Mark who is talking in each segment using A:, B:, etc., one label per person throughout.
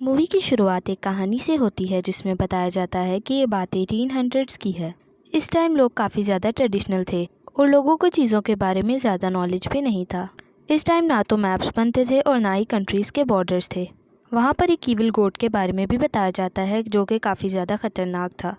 A: Movie की शुरुआत एक कहानी से होती है जिसमें बताया जाता है कि ये बात 1800s की है। इस टाइम लोग काफ़ी ज़्यादा ट्रेडिशनल थे और लोगों को चीज़ों के बारे में ज़्यादा नॉलेज भी नहीं था। इस टाइम ना तो मैप्स बनते थे और ना ही कंट्रीज़ के बॉर्डर्स थे। वहाँ पर एक ईविल गोट के बारे में भी बताया जाता है जो कि काफ़ी ज़्यादा ख़तरनाक था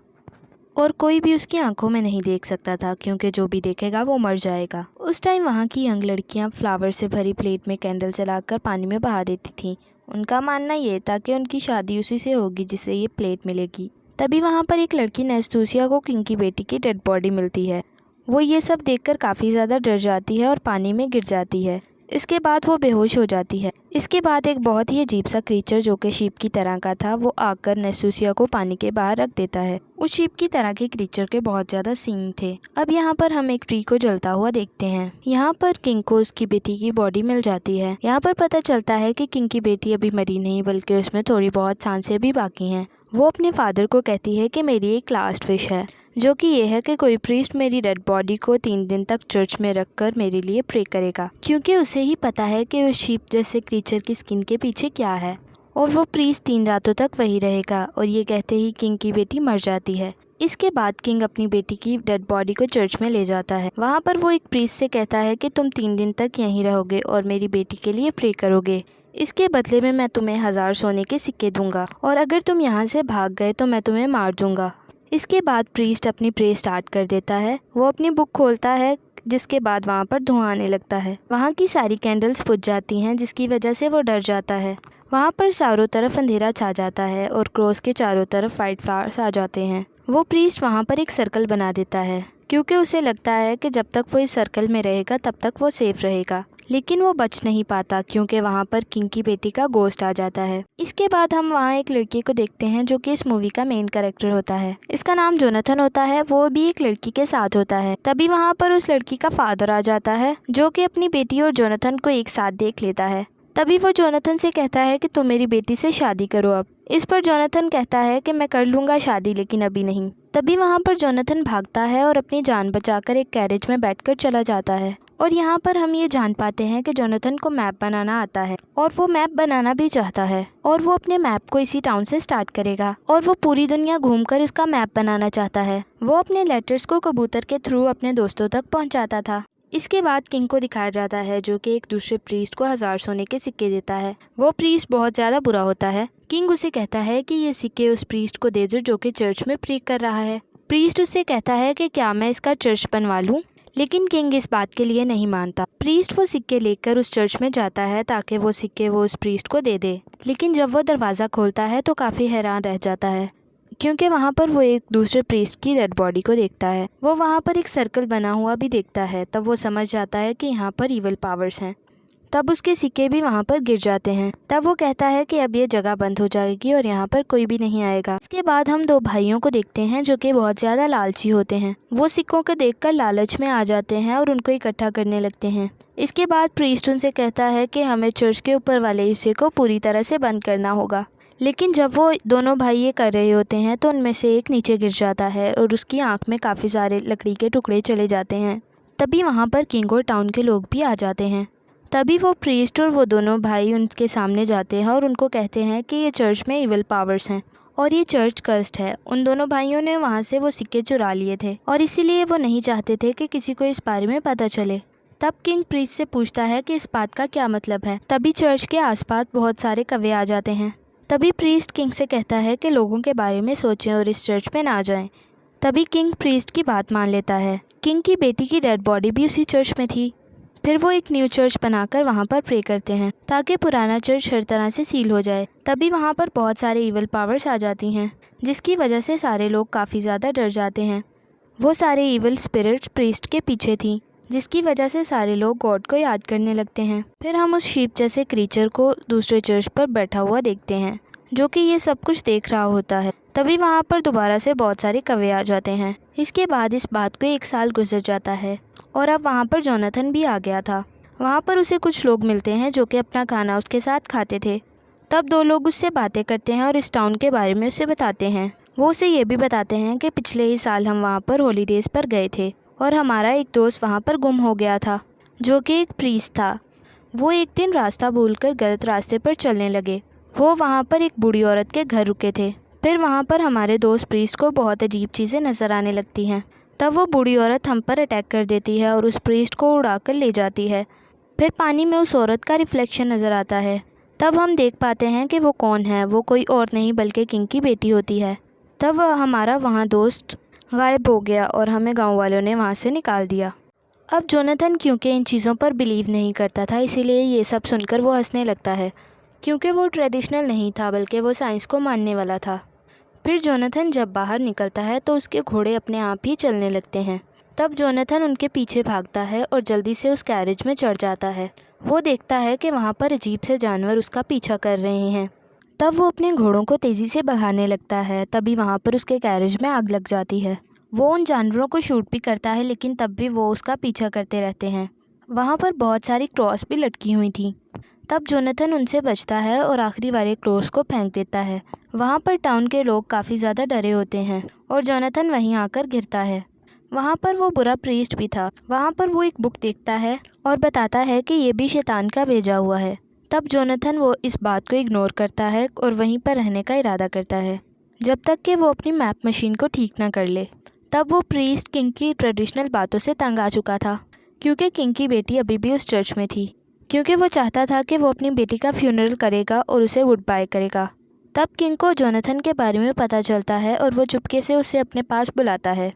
A: और कोई भी उसकी आंखों में नहीं देख सकता था क्योंकि जो भी देखेगा वो मर जाएगा। उस टाइम वहाँ की यंग लड़कियाँ फ्लावर से भरी प्लेट में कैंडल जलाकर पानी में बहा देती थीं। उनका मानना ये था कि उनकी शादी उसी से होगी जिसे ये प्लेट मिलेगी। तभी वहाँ पर एक लड़की नेस्तूसिया को किंग की बेटी की डेड बॉडी मिलती है। वो ये सब देखकर काफ़ी ज़्यादा डर जाती है और पानी में गिर जाती है। इसके बाद वो बेहोश हो जाती है। इसके बाद एक बहुत ही अजीब सा क्रीचर जो कि शीप की तरह का था वो आकर नेसूसिया को पानी के बाहर रख देता है। उस शीप की तरह के क्रीचर के बहुत ज़्यादा सींग थे। अब यहाँ पर हम एक ट्री को जलता हुआ देखते हैं। यहाँ पर किंग को उसकी बेटी की बॉडी मिल जाती है। यहाँ पर पता चलता है कि किंग की बेटी अभी मरी नहीं बल्कि उसमें थोड़ी बहुत सांसें भी बाकी हैं। वो अपने फादर को कहती है कि मेरी एक लास्ट विश है जो कि ये है कि कोई प्रीस्ट मेरी डेड बॉडी को 3 दिन तक चर्च में रखकर मेरे लिए प्रे करेगा, क्योंकि उसे ही पता है कि उस शीप जैसे क्रीचर की स्किन के पीछे क्या है। और वो प्रीस्ट 3 रातों तक वही रहेगा। और ये कहते ही किंग की बेटी मर जाती है। इसके बाद किंग अपनी बेटी की डेड बॉडी को चर्च में ले जाता है। वहाँ पर वो एक प्रीस्ट से कहता है कि तुम 3 दिन तक यहीं रहोगे और मेरी बेटी के लिए प्रे करोगे। इसके बदले में मैं तुम्हें 1000 सोने के सिक्के दूंगा और अगर तुम यहाँ से भाग गए तो मैं तुम्हें मार दूंगा। इसके बाद प्रीस्ट अपनी प्रे स्टार्ट कर देता है। वो अपनी बुक खोलता है जिसके बाद वहाँ पर धुआं आने लगता है। वहाँ की सारी कैंडल्स बुझ जाती हैं जिसकी वजह से वो डर जाता है। वहाँ पर चारों तरफ अंधेरा छा जाता है और क्रॉस के चारों तरफ वाइट फ्लावर्स आ जाते हैं। वो प्रीस्ट वहाँ पर एक सर्कल बना देता है क्योंकि उसे लगता है कि जब तक वो इस सर्कल में रहेगा तब तक वो सेफ रहेगा। लेकिन वो बच नहीं पाता क्योंकि वहाँ पर किंग की बेटी का गोस्ट आ जाता है। इसके बाद हम वहाँ एक लड़की को देखते हैं जो कि इस मूवी का मेन कैरेक्टर होता है। इसका नाम जोनाथन होता है। वो भी एक लड़की के साथ होता है। तभी वहाँ पर उस लड़की का फादर आ जाता है जो कि अपनी बेटी और जोनाथन को एक साथ देख लेता है। तभी वो जोनाथन से कहता है कि तुम मेरी बेटी से शादी करो अब। इस पर जोनाथन कहता है कि मैं कर लूँगा शादी लेकिन अभी नहीं। तभी वहाँ पर जोनाथन भागता है और अपनी जान बचाकर एक कैरेज में बैठकर चला जाता है। और यहाँ पर हम ये जान पाते हैं कि जोनाथन को मैप बनाना आता है और वो मैप बनाना भी चाहता है और वो अपने मैप को इसी टाउन से स्टार्ट करेगा और वो पूरी दुनिया घूमकर इसका मैप बनाना चाहता है। वो अपने लेटर्स को कबूतर के थ्रू अपने दोस्तों तक पहुँचाता था। इसके बाद किंग को दिखाया जाता है जो कि एक दूसरे प्रीस्ट को 1000 सोने के सिक्के देता है। वो प्रीस्ट बहुत ज़्यादा बुरा होता है। किंग उसे कहता है कि ये सिक्के उस प्रीस्ट को दे दो जो कि चर्च में प्रे कर रहा है। प्रीस्ट उससे कहता है कि क्या मैं इसका चर्च बनवा लूँ, लेकिन किंग इस बात के लिए नहीं मानता। प्रीस्ट वो सिक्के लेकर उस चर्च में जाता है ताकि वो सिक्के वो उस प्रीस्ट को दे दे। लेकिन जब वो दरवाज़ा खोलता है तो काफ़ी हैरान रह जाता है क्योंकि वहाँ पर वो एक दूसरे प्रीस्ट की डेड बॉडी को देखता है। वो वहाँ पर एक सर्कल बना हुआ भी देखता है। तब वो समझ जाता है कि यहाँ पर इविल पावर्स हैं। तब उसके सिक्के भी वहाँ पर गिर जाते हैं। तब वो कहता है कि अब ये जगह बंद हो जाएगी और यहाँ पर कोई भी नहीं आएगा। इसके बाद हम 2 भाइयों को देखते हैं जो कि बहुत ज़्यादा लालची होते हैं। वो सिक्कों को देखकर लालच में आ जाते हैं और उनको इकट्ठा करने लगते हैं। इसके बाद प्रीस्ट उनसे कहता है कि हमें चर्च के ऊपर वाले हिस्से को पूरी तरह से बंद करना होगा। लेकिन जब वो दोनों भाई ये कर रहे होते हैं तो उनमें से एक नीचे गिर जाता है और उसकी आंख में काफ़ी सारे लकड़ी के टुकड़े चले जाते हैं। तभी वहाँ पर किंग और टाउन के लोग भी आ जाते हैं। तभी वो प्रीस्ट और वो दोनों भाई उनके सामने जाते हैं और उनको कहते हैं कि ये चर्च में इविल पावर्स हैं और ये चर्च कर्स्ड है। उन दोनों भाइयों ने वहाँ से वो सिक्के चुरा लिए थे और इसीलिए वो नहीं चाहते थे कि किसी को इस बारे में पता चले। तब किंग प्रीस्ट से पूछता है कि इस बात का क्या मतलब है। तभी चर्च के आसपास बहुत सारे कौवे आ जाते हैं। तभी प्रीस्ट किंग से कहता है कि लोगों के बारे में सोचें और इस चर्च में ना जाएं। तभी किंग प्रीस्ट की बात मान लेता है। किंग की बेटी की डेड बॉडी भी उसी चर्च में थी। फिर वो एक न्यू चर्च बनाकर वहाँ पर प्रे करते हैं ताकि पुराना चर्च हर तरह से सील हो जाए। तभी वहाँ पर बहुत सारे इविल पावर्स आ जाती हैं जिसकी वजह से सारे लोग काफ़ी ज़्यादा डर जाते हैं। वो सारे इविल स्पिरिट्स प्रीस्ट के पीछे थी जिसकी वजह से सारे लोग गॉड को याद करने लगते हैं। फिर हम उस शीप जैसे क्रीचर को दूसरे चर्च पर बैठा हुआ देखते हैं जो कि ये सब कुछ देख रहा होता है। तभी वहाँ पर दोबारा से बहुत सारे कौवे आ जाते हैं। इसके बाद इस बात को 1 साल गुजर जाता है और अब वहाँ पर जोनाथन भी आ गया था। वहाँ पर उसे कुछ लोग मिलते हैं जो कि अपना खाना उसके साथ खाते थे। तब 2 लोग उससे बातें करते हैं और इस टाउन के बारे में उसे बताते हैं। वो उसे ये भी बताते हैं कि पिछले ही साल हम वहाँ पर हॉलीडेज़ पर गए थे और हमारा एक दोस्त वहाँ पर गुम हो गया था जो कि एक प्रीस्ट था। वो एक दिन रास्ता भूलकर गलत रास्ते पर चलने लगे वो वहाँ पर एक बूढ़ी औरत के घर रुके थे। फिर वहाँ पर हमारे दोस्त प्रीस्ट को बहुत अजीब चीज़ें नज़र आने लगती हैं। तब वो बूढ़ी औरत हम पर अटैक कर देती है और उस प्रीस्ट को उड़ाकर ले जाती है। फिर पानी में उस औरत का रिफ्लेक्शन नज़र आता है। तब हम देख पाते हैं कि वो कौन है। वो कोई और नहीं बल्कि किंग की बेटी होती है। तब हमारा वहाँ दोस्त गायब हो गया और हमें गांव वालों ने वहाँ से निकाल दिया। अब जोनाथन क्योंकि इन चीज़ों पर बिलीव नहीं करता था, इसीलिए ये सब सुनकर वो हंसने लगता है, क्योंकि वो ट्रेडिशनल नहीं था बल्कि वो साइंस को मानने वाला था। फिर जोनाथन जब बाहर निकलता है तो उसके घोड़े अपने आप ही चलने लगते हैं। तब जोनाथन उनके पीछे भागता है और जल्दी से उस कैरेज में चढ़ जाता है। वो देखता है कि वहाँ पर अजीब से जानवर उसका पीछा कर रहे हैं। तब वो अपने घोड़ों को तेज़ी से भगाने लगता है। तभी वहाँ पर उसके कैरेज में आग लग जाती है। वो उन जानवरों को शूट भी करता है, लेकिन तब भी वो उसका पीछा करते रहते हैं। वहाँ पर बहुत सारी क्रॉस भी लटकी हुई थी। तब जोनाथन उनसे बचता है और आखिरी वाले क्रॉस को फेंक देता है। वहाँ पर टाउन के लोग काफ़ी ज़्यादा डरे होते हैं और जोनाथन वहीं आकर गिरता है। वहाँ पर वो बुरा प्रीस्ट भी था। वहाँ पर वो एक बुक देखता है और बताता है कि ये भी शैतान का भेजा हुआ है। तब जोनाथन वो इस बात को इग्नोर करता है और वहीं पर रहने का इरादा करता है जब तक कि वो अपनी मैप मशीन को ठीक ना कर ले। तब वो प्रीस्ट किंग की ट्रेडिशनल बातों से तंग आ चुका था, क्योंकि किंग की बेटी अभी भी उस चर्च में थी, क्योंकि वो चाहता था कि वो अपनी बेटी का फ्यूनरल करेगा और उसे गुड बाय करेगा। तब किंग को जोनाथन के बारे में पता चलता है और वो चुपके से उसे अपने पास बुलाता है।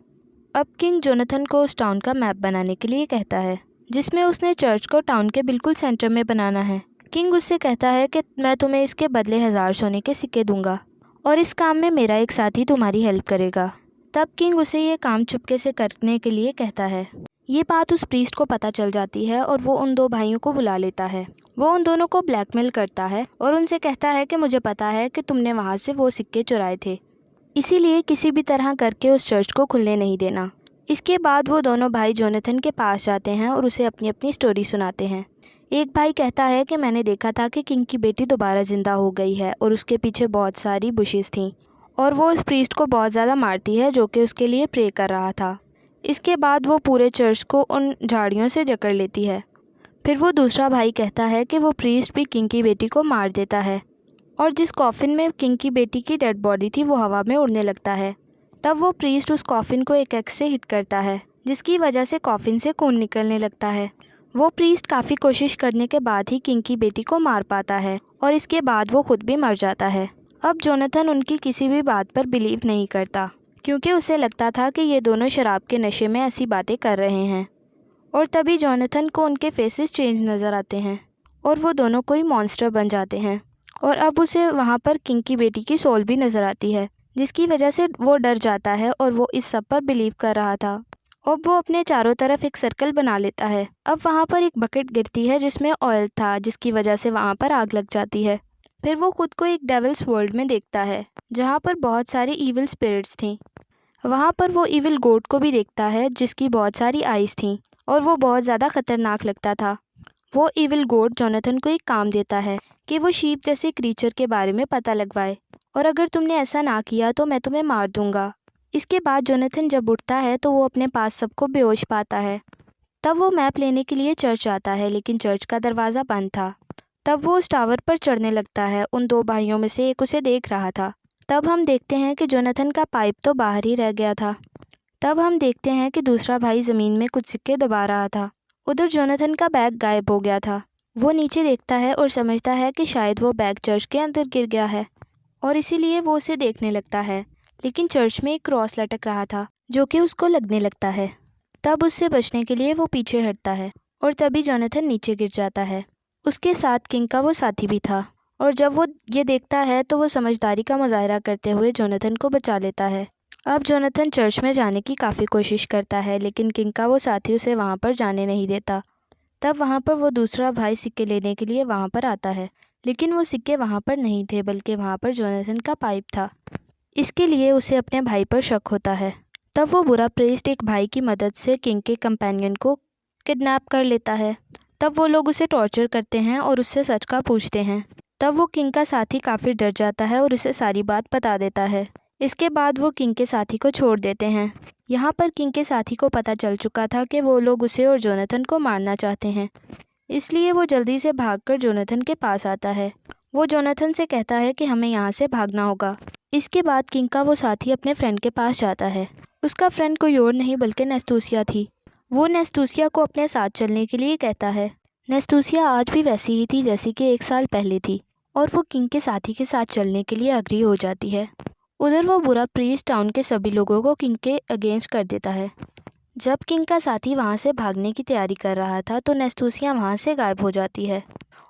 A: अब किंग जोनाथन को उस टाउन का मैप बनाने के लिए कहता है, जिसमें उसने चर्च को टाउन के बिल्कुल सेंटर में बनाना है। किंग उससे कहता है कि मैं तुम्हें इसके बदले 1000 सोने के सिक्के दूंगा और इस काम में मेरा एक साथी तुम्हारी हेल्प करेगा। तब किंग उसे ये काम चुपके से करने के लिए कहता है। ये बात उस प्रीस्ट को पता चल जाती है और वो उन दो भाइयों को बुला लेता है। वो उन दोनों को ब्लैकमेल करता है और उनसे कहता है कि मुझे पता है कि तुमने वहाँ से वो सिक्के चुराए थे, इसीलिए किसी भी तरह करके उस चर्च को खुलने नहीं देना। इसके बाद वो दोनों भाई जोनाथन के पास जाते हैं और उसे अपनी अपनी स्टोरी सुनाते हैं। एक भाई कहता है कि मैंने देखा था कि किंग की बेटी दोबारा ज़िंदा हो गई है और उसके पीछे बहुत सारी बुशेस थीं और वो उस प्रीस्ट को बहुत ज़्यादा मारती है जो कि उसके लिए प्रे कर रहा था। इसके बाद वो पूरे चर्च को उन झाड़ियों से जकड़ लेती है। फिर वो दूसरा भाई कहता है कि वो प्रीस्ट भी किंग की बेटी को मार देता है और जिस कॉफिन में किंग की बेटी की डेड बॉडी थी वो हवा में उड़ने लगता है। तब वो प्रीस्ट उस कॉफिन को एक एक्स से हिट करता है, जिसकी वजह से कॉफिन से खून निकलने लगता है। वो प्रीस्ट काफ़ी कोशिश करने के बाद ही किंग की बेटी को मार पाता है और इसके बाद वो खुद भी मर जाता है। अब जोनाथन उनकी किसी भी बात पर बिलीव नहीं करता, क्योंकि उसे लगता था कि ये दोनों शराब के नशे में ऐसी बातें कर रहे हैं। और तभी जोनाथन को उनके फेसेस चेंज नज़र आते हैं और वो दोनों कोई मॉन्स्टर बन जाते हैं। और अब उसे वहाँ पर किंग की बेटी की सोल भी नज़र आती है, जिसकी वजह से वो डर जाता है और वो इस सब पर बिलीव कर रहा था। अब वो अपने चारों तरफ एक सर्कल बना लेता है। अब वहाँ पर एक बकेट गिरती है जिसमें ऑयल था, जिसकी वजह से वहाँ पर आग लग जाती है। फिर वो खुद को एक डेविल्स वर्ल्ड में देखता है जहाँ पर बहुत सारी ईविल स्पिरिट्स थीं। वहाँ पर वो ईविल गोट को भी देखता है जिसकी बहुत सारी आइज़ थीं और वो बहुत ज़्यादा ख़तरनाक लगता था। वो ईविल गोट जोनाथन को एक काम देता है कि वो शीप जैसे क्रीचर के बारे में पता लगवाए, और अगर तुमने ऐसा ना किया तो मैं तुम्हें मार दूंगा। इसके बाद जोनाथन जब उठता है तो वो अपने पास सबको बेहोश पाता है। तब वो मैप लेने के लिए चर्च आता है, लेकिन चर्च का दरवाज़ा बंद था। तब वो उस टावर पर चढ़ने लगता है। उन दो भाइयों में से एक उसे देख रहा था। तब हम देखते हैं कि जोनाथन का पाइप तो बाहर ही रह गया था। तब हम देखते हैं कि दूसरा भाई ज़मीन में कुछ सिक्के दबा रहा था। उधर जोनाथन का बैग गायब हो गया था। वो नीचे देखता है और समझता है कि शायद वो बैग चर्च के अंदर गिर गया है और इसीलिए वो उसे देखने लगता है, लेकिन चर्च में एक क्रॉस लटक रहा था जो कि उसको लगने लगता है। तब उससे बचने के लिए वो पीछे हटता है और तभी जोनाथन नीचे गिर जाता है। उसके साथ किंग का वो साथी भी था और जब वो ये देखता है तो वो समझदारी का मुजाहरा करते हुए जोनाथन को बचा लेता है। अब जोनाथन चर्च में जाने की काफ़ी कोशिश करता है, लेकिन किंग का वो साथी उसे वहाँ पर जाने नहीं देता। तब वहाँ पर वो दूसरा भाई सिक्के लेने के लिए वहाँ पर आता है, लेकिन वो सिक्के वहाँ पर नहीं थे बल्कि वहाँ पर जोनाथन का पाइप था। इसके लिए उसे अपने भाई पर शक होता है। तब वो बुरा प्रीस्ट एक भाई की मदद से किंग के कंपेनियन को किडनैप कर लेता है। तब वो लोग उसे टॉर्चर करते हैं और उससे सच का पूछते हैं। तब वो किंग का साथी काफ़ी डर जाता है और उसे सारी बात बता देता है। इसके बाद वो किंग के साथी को छोड़ देते हैं। यहाँ पर किंग के साथी को पता चल चुका था कि वो लोग उसे और जोनाथन को मारना चाहते हैं, इसलिए वो जल्दी से भागकर जोनाथन के पास आता है वो जोनाथन से कहता है कि हमें यहाँ से भागना होगा। इसके बाद किंग का वो साथी अपने फ्रेंड के पास जाता है। उसका फ्रेंड कोई और नहीं बल्कि नेस्तूसिया थी। वो नेस्तूसिया को अपने साथ चलने के लिए कहता है। नेस्तूसिया आज भी वैसी ही थी जैसी कि 1 साल पहले थी और वो किंग के साथी के साथ चलने के लिए अग्री हो जाती है। उधर वो बुरा प्रीस्ट टाउन के सभी लोगों को किंग के अगेंस्ट कर देता है। जब किंग का साथी वहाँ से भागने की तैयारी कर रहा था तो नेस्तूसिया वहाँ से गायब हो जाती है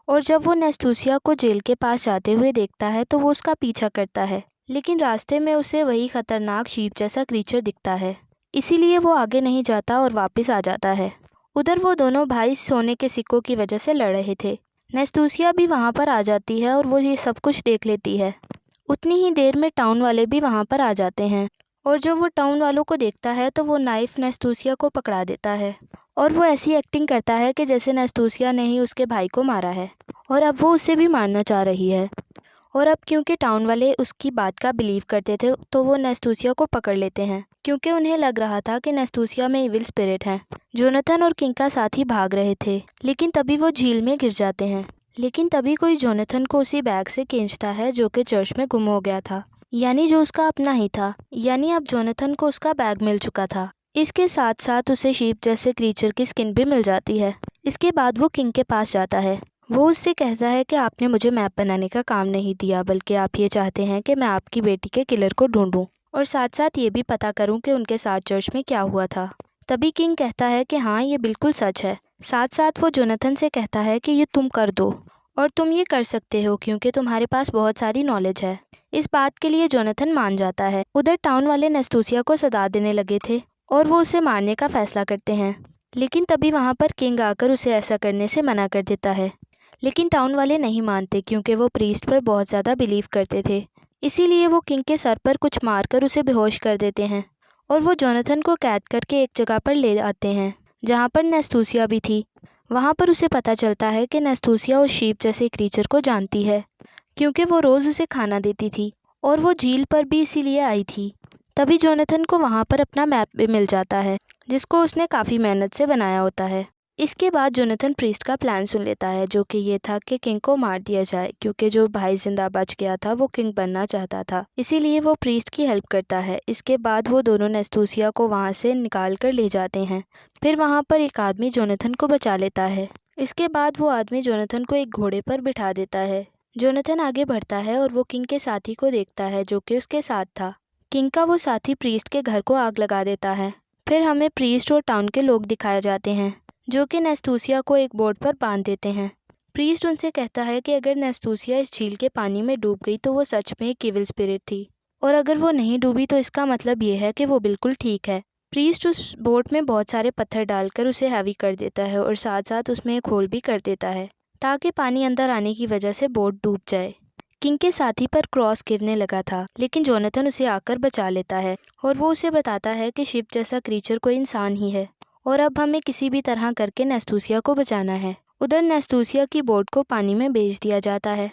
A: और जब वो नेस्तूसिया को जेल के पास जाते हुए देखता है तो वो उसका पीछा करता है, लेकिन रास्ते में उसे वही खतरनाक शीप जैसा क्रीचर दिखता है। इसीलिए वो आगे नहीं जाता और वापस आ जाता है। उधर वो दोनों भाई सोने के सिक्कों की वजह से लड़ रहे थे। नेस्तूसिया भी वहाँ पर आ जाती है और वो ये सब कुछ देख लेती है। उतनी ही देर में टाउन वाले भी वहाँ पर आ जाते हैं और जब वो टाउन वालों को देखता है तो वो नाइफ नेस्तूसिया को पकड़ा देता है और वो ऐसी एक्टिंग करता है कि जैसे नेस्तूसिया ने ही उसके भाई को मारा है और अब वो उसे भी मारना चाह रही है। और अब क्योंकि टाउन वाले उसकी बात का बिलीव करते थे तो वो नेस्तूसिया को पकड़ लेते हैं क्योंकि उन्हें लग रहा था कि नेस्तूसिया में इविल स्पिरिट है। जोनाथन और किंग का साथी भाग रहे थे लेकिन तभी वो झील में गिर जाते हैं। लेकिन तभी कोई जोनाथन को उसी बैग से खींचता है जो कि चर्च में गुम हो गया था, यानी जो उसका अपना ही था। यानी अब जोनाथन को उसका बैग मिल चुका था। इसके साथ साथ उसे शीप जैसे क्रीचर की स्किन भी मिल जाती है। इसके बाद वो किंग के पास जाता है। वो उससे कहता है कि आपने मुझे मैप बनाने का काम नहीं दिया बल्कि आप ये चाहते हैं कि मैं आपकी बेटी के किलर को ढूंढूं और साथ साथ ये भी पता करूं कि उनके साथ चर्च में क्या हुआ था। तभी किंग कहता है कि हाँ, ये बिल्कुल सच है। साथ साथ वो जोनाथन से कहता है कि ये तुम कर दो और तुम ये कर सकते हो क्योंकि तुम्हारे पास बहुत सारी नॉलेज है। इस बात के लिए जोनाथन मान जाता है। उधर टाउन वाले नेस्तूसिया को सदा देने लगे थे और वो उसे मारने का फैसला करते हैं, लेकिन तभी वहाँ पर किंग आकर उसे ऐसा करने से मना कर देता है। लेकिन टाउन वाले नहीं मानते क्योंकि वो प्रीस्ट पर बहुत ज़्यादा बिलीव करते थे। इसीलिए वो किंग के सर पर कुछ मारकर उसे बेहोश कर देते हैं और वो जोनाथन को कैद करके एक जगह पर ले आते हैं जहाँ पर नेस्तूसिया भी थी। वहाँ पर उसे पता चलता है कि नेस्तूसिया उस शीप जैसे क्रीचर को जानती है क्योंकि वो रोज़ उसे खाना देती थी और वो झील पर भी इसीलिए आई थी। तभी जोनाथन को वहाँ पर अपना मैप भी मिल जाता है जिसको उसने काफ़ी मेहनत से बनाया होता है। इसके बाद जोनाथन प्रीस्ट का प्लान सुन लेता है जो कि ये था कि किंग को मार दिया जाए क्योंकि जो भाई जिंदा बच गया था वो किंग बनना चाहता था। इसीलिए वो प्रीस्ट की हेल्प करता है। इसके बाद वो दोनों नेस्तूसिया को वहाँ से निकाल कर ले जाते हैं। फिर वहाँ पर एक आदमी जोनाथन को बचा लेता है। इसके बाद वो आदमी जोनाथन को एक घोड़े पर बिठा देता है। जोनाथन आगे बढ़ता है और वो किंग के साथी को देखता है जो कि उसके साथ था। किंग का वो साथी प्रीस्ट के घर को आग लगा देता है। फिर हमें प्रीस्ट और टाउन के लोग दिखाए जाते हैं जो कि नेस्तूसिया को एक बोट पर बांध देते हैं। प्रीस्ट उनसे कहता है कि अगर नेस्तूसिया इस झील के पानी में डूब गई तो वो सच में एक इविल स्पिरिट थी और अगर वो नहीं डूबी तो इसका मतलब ये है कि वो बिल्कुल ठीक है। प्रीस्ट उस बोट में बहुत सारे पत्थर डालकर उसे हैवी कर देता है और साथ साथ उसमें एक होल भी कर देता है ताकि पानी अंदर आने की वजह से बोट डूब जाए। किंग के साथी पर क्रॉस गिरने लगा था लेकिन जोनाथन उसे आकर बचा लेता है और वो उसे बताता है कि शिप जैसा क्रीचर कोई इंसान ही है और अब हमें किसी भी तरह करके नेस्तूसिया को बचाना है। उधर नेस्तूसिया की बोट को पानी में भेज दिया जाता है।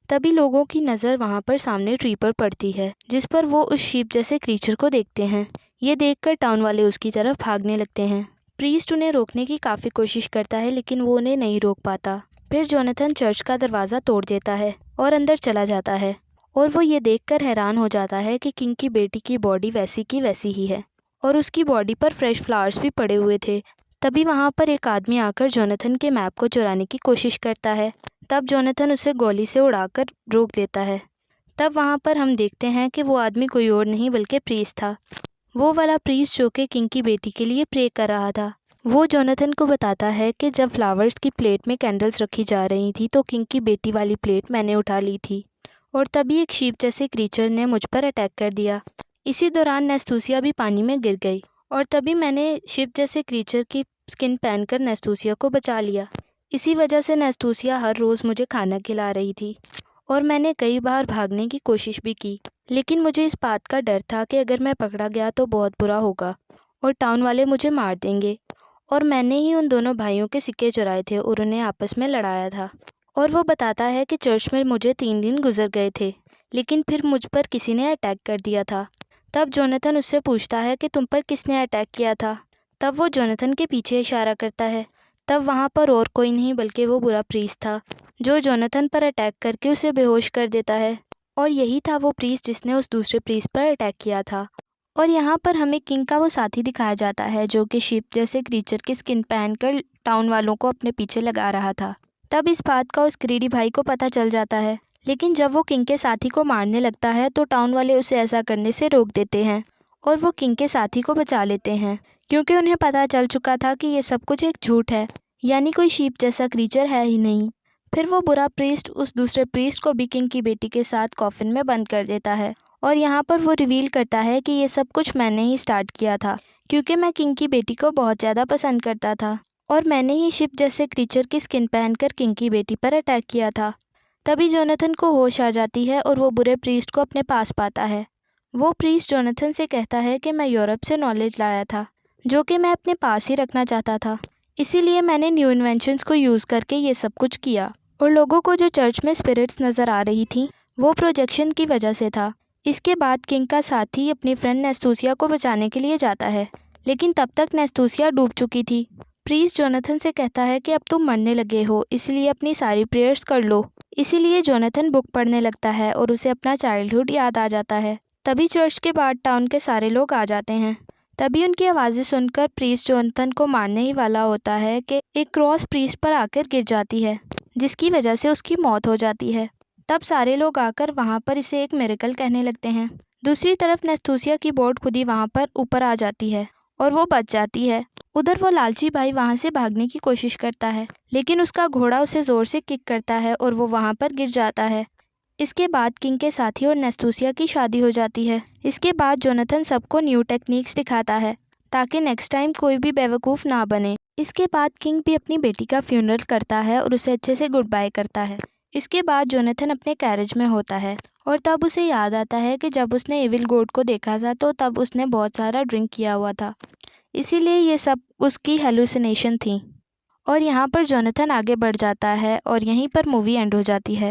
A: तभी लोगों की नज़र वहाँ पर सामने ट्री पर पड़ती है जिस पर वो उस शीप जैसे क्रीचर को देखते हैं। ये देखकर टाउन वाले उसकी तरफ भागने लगते हैं। प्रीस्ट उन्हें रोकने की काफ़ी कोशिश करता है लेकिन वो उन्हें नहीं रोक पाता। फिर जोनाथन चर्च का दरवाज़ा तोड़ देता है और अंदर चला जाता है और वो ये देखकर हैरान हो जाता है कि किंग की बेटी की बॉडी वैसी की वैसी ही है और उसकी बॉडी पर फ्रेश फ्लावर्स भी पड़े हुए थे। तभी वहाँ पर एक आदमी आकर जोनाथन के मैप को चुराने की कोशिश करता है। तब जोनाथन उसे गोली से उड़ाकर रोक देता है। तब वहाँ पर हम देखते हैं कि वो आदमी कोई और नहीं बल्कि प्रीस्ट था। वो वाला प्रीस्ट जो कि किंग की बेटी के लिए प्रे कर रहा था। वो जोनाथन को बताता है कि जब फ्लावर्स की प्लेट में कैंडल्स रखी जा रही थी तो किंग की बेटी वाली प्लेट मैंने उठा ली थी और तभी एक शीप जैसे क्रीचर ने मुझ पर अटैक कर दिया। इसी दौरान नेस्तूसिया भी पानी में गिर गई और तभी मैंने शिप जैसे क्रीचर की स्किन पहनकर नेस्तूसिया को बचा लिया। इसी वजह से नेस्तूसिया हर रोज़ मुझे खाना खिला रही थी और मैंने कई बार भागने की कोशिश भी की लेकिन मुझे इस बात का डर था कि अगर मैं पकड़ा गया तो बहुत बुरा होगा और टाउन वाले मुझे मार देंगे। और मैंने ही उन दोनों भाइयों के सिक्के चुराए थे और उन्हें आपस में लड़ाया था। और वो बताता है कि चर्च में मुझे 3 दिन गुजर गए थे लेकिन फिर मुझ पर किसी ने अटैक कर दिया था। तब जोनाथन उससे पूछता है कि तुम पर किसने अटैक किया था। तब वो जोनाथन के पीछे इशारा करता है। तब वहाँ पर और कोई नहीं बल्कि वो बुरा प्रीस्ट था जो जोनाथन पर अटैक करके उसे बेहोश कर देता है। और यही था वो प्रीस्ट जिसने उस दूसरे प्रीस्ट पर अटैक किया था। और यहाँ पर हमें किंग का वो साथी दिखाया जाता है जो कि शीप जैसे क्रीचर की स्किन पहनकर टाउन वालों को अपने पीछे लगा रहा था। तब इस बात का उस ग्रीडी भाई को पता चल जाता है, लेकिन जब वो किंग के साथी को मारने लगता है तो टाउन वाले उसे ऐसा करने से रोक देते हैं और वो किंग के साथी को बचा लेते हैं, क्योंकि उन्हें पता चल चुका था कि ये सब कुछ एक झूठ है, यानी कोई शीप जैसा क्रीचर है ही नहीं। फिर वो बुरा प्रीस्ट उस दूसरे प्रीस्ट को भी किंग की बेटी के साथ कॉफिन में बंद कर देता है और यहाँ पर वो रिवील करता है कि ये सब कुछ मैंने ही स्टार्ट किया था, क्योंकि मैं किंग की बेटी को बहुत ज़्यादा पसंद करता था और मैंने ही शिप जैसे क्रीचर की स्किन पहनकर किंग की बेटी पर अटैक किया था। तभी जोनाथन को होश आ जाती है और वो बुरे प्रीस्ट को अपने पास पाता है। वो प्रीस्ट जोनाथन से कहता है कि मैं यूरोप से नॉलेज लाया था जो कि मैं अपने पास ही रखना चाहता था, इसीलिए मैंने न्यू इन्वेंशंस को यूज़ करके ये सब कुछ किया। और लोगों को जो चर्च में स्पिरिट्स नज़र आ रही थी वो प्रोजेक्शन की वजह से था। इसके बाद किंग का साथी अपनी फ्रेंड नेस्तूसिया को बचाने के लिए जाता है, लेकिन तब तक नेस्तूसिया डूब चुकी थी। प्रीस्ट जोनाथन से कहता है कि अब तुम मरने लगे हो, इसलिए अपनी सारी प्रेयर्स कर लो। इसीलिए जोनाथन बुक पढ़ने लगता है और उसे अपना चाइल्डहुड याद आ जाता है। तभी चर्च के बाद टाउन के सारे लोग आ जाते हैं। तभी उनकी आवाज़ें सुनकर प्रीस्ट जोनाथन को मारने ही वाला होता है कि एक क्रॉस प्रीस्ट पर आकर गिर जाती है, जिसकी वजह से उसकी मौत हो जाती है। तब सारे लोग आकर वहाँ पर इसे एक मिरेकल कहने लगते हैं। दूसरी तरफ नेस्तूसिया की बोट खुद ही वहाँ पर ऊपर आ जाती है और वो बच जाती है। उधर वो लालची भाई वहाँ से भागने की कोशिश करता है, लेकिन उसका घोड़ा उसे ज़ोर से किक करता है और वो वहाँ पर गिर जाता है। इसके बाद किंग के साथी और नेस्तूसिया की शादी हो जाती है। इसके बाद जोनाथन सबको न्यू टेक्निक्स दिखाता है ताकि नेक्स्ट टाइम कोई भी बेवकूफ़ ना बने। इसके बाद किंग भी अपनी बेटी का फ्यूनरल करता है और उसे अच्छे से गुड बाय करता है। इसके बाद जोनाथन अपने कैरेज में होता है और तब उसे याद आता है कि जब उसने एविल गोड को देखा था तो तब उसने बहुत सारा ड्रिंक किया हुआ था, इसीलिए ये सब उसकी हेलुसिनेशन थी। और यहाँ पर जोनाथन आगे बढ़ जाता है और यहीं पर मूवी एंड हो जाती है।